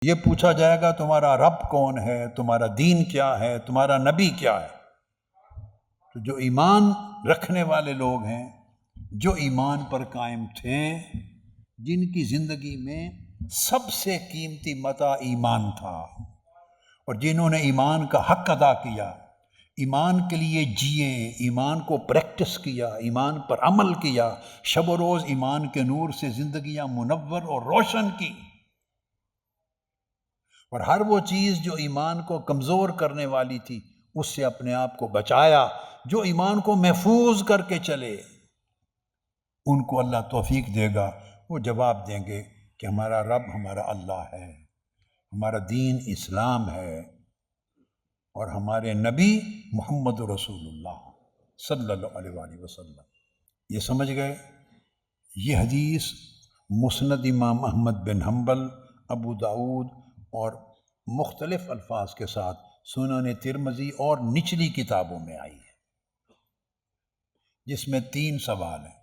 یہ پوچھا جائے گا تمہارا رب کون ہے، تمہارا دین کیا ہے، تمہارا نبی کیا ہے۔ تو جو ایمان رکھنے والے لوگ ہیں، جو ایمان پر قائم تھے، جن کی زندگی میں سب سے قیمتی متاع ایمان تھا، اور جنہوں نے ایمان کا حق ادا کیا، ایمان کے لیے جیے، ایمان کو پریکٹس کیا، ایمان پر عمل کیا، شب و روز ایمان کے نور سے زندگیاں منور اور روشن کی، اور ہر وہ چیز جو ایمان کو کمزور کرنے والی تھی اس سے اپنے آپ کو بچایا۔ جو ایمان کو محفوظ کر کے چلے ان کو اللہ توفیق دے گا، وہ جواب دیں گے کہ ہمارا رب ہمارا اللہ ہے، ہمارا دین اسلام ہے، اور ہمارے نبی محمد رسول اللہ صلی اللہ علیہ وآلہ وسلم۔ یہ سمجھ گئے؟ یہ حدیث مسند امام احمد بن حنبل، ابو داؤد اور مختلف الفاظ کے ساتھ سنن ترمذی اور نچلی کتابوں میں آئی ہے، جس میں 3 سوال ہیں۔